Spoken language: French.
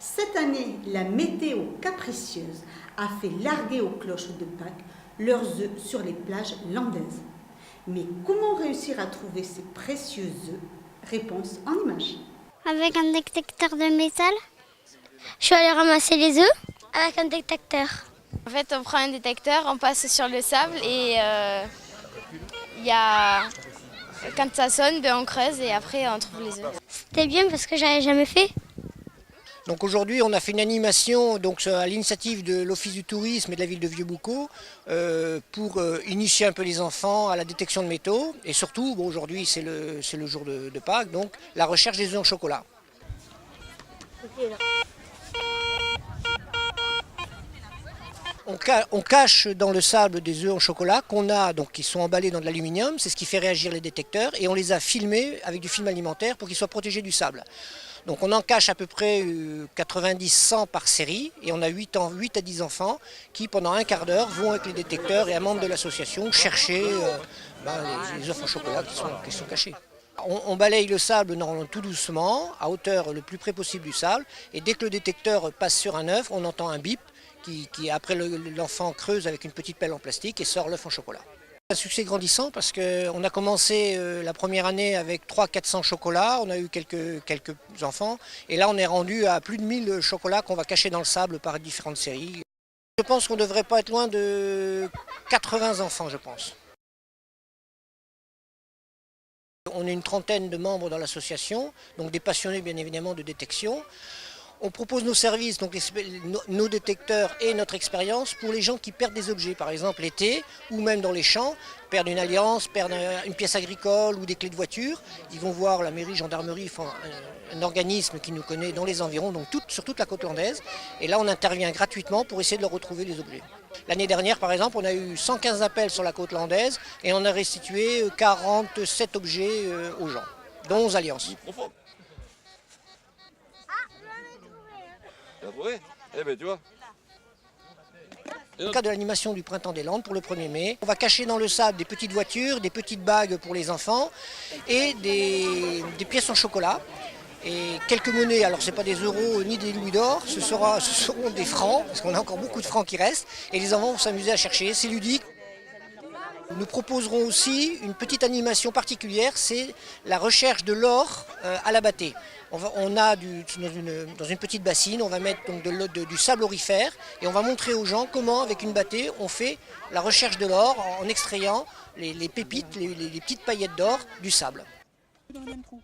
Cette année, la météo capricieuse a fait larguer aux cloches de Pâques leurs œufs sur les plages landaises. Mais comment réussir à trouver ces précieux œufs? Réponse en images. Avec un détecteur de métal. Je suis allée ramasser les œufs avec un détecteur. En fait, on prend un détecteur, on passe sur le sable et quand ça sonne, on creuse et après on trouve les œufs. C'était bien parce que j'avais jamais fait. Donc aujourd'hui, on a fait une animation à l'initiative de l'Office du tourisme et de la ville de Vieux-Boucau pour initier un peu les enfants à la détection de métaux. Et surtout, aujourd'hui c'est le jour de Pâques, donc la recherche des œufs en chocolat. On cache dans le sable des œufs en chocolat qui sont emballés dans de l'aluminium, c'est ce qui fait réagir les détecteurs, et on les a filmés avec du film alimentaire pour qu'ils soient protégés du sable. Donc on en cache à peu près 90-100 par série, et on a 8 à 10 enfants qui pendant un quart d'heure vont avec les détecteurs et un membre de l'association chercher les œufs en chocolat qui sont cachés. On balaye le sable tout doucement, à hauteur le plus près possible du sable, et dès que le détecteur passe sur un œuf, on entend un bip qui après l'enfant creuse avec une petite pelle en plastique et sort l'œuf en chocolat. Un succès grandissant parce qu'on a commencé la première année avec 300-400 chocolats, on a eu quelques enfants, et là on est rendu à plus de 1000 chocolats qu'on va cacher dans le sable par différentes séries. Je pense qu'on ne devrait pas être loin de 80 enfants, je pense. On est une trentaine de membres dans l'association, donc des passionnés bien évidemment de détection. On propose nos services, donc nos détecteurs et notre expérience pour les gens qui perdent des objets, par exemple l'été ou même dans les champs, perdent une alliance, perdent une pièce agricole ou des clés de voiture. Ils vont voir la mairie, gendarmerie, un organisme qui nous connaît dans les environs, donc sur toute la côte landaise. Et là on intervient gratuitement pour essayer de leur retrouver les objets. L'année dernière par exemple on a eu 115 appels sur la côte landaise et on a restitué 47 objets aux gens, dont 11 alliances. Eh ben, tu vois. Dans le cadre de l'animation du Printemps des Landes pour le 1er mai, on va cacher dans le sable des petites voitures, des petites bagues pour les enfants et des pièces en chocolat. Et quelques monnaies, alors ce n'est pas des euros ni des louis d'or, ce seront des francs, parce qu'on a encore beaucoup de francs qui restent, et les enfants vont s'amuser à chercher, c'est ludique. Nous proposerons aussi une petite animation particulière, c'est la recherche de l'or à la battée. On a dans une petite bassine, on va mettre donc du sable aurifère et on va montrer aux gens comment avec une battée on fait la recherche de l'or en extrayant les pépites, les petites paillettes d'or du sable. Dans le même trou.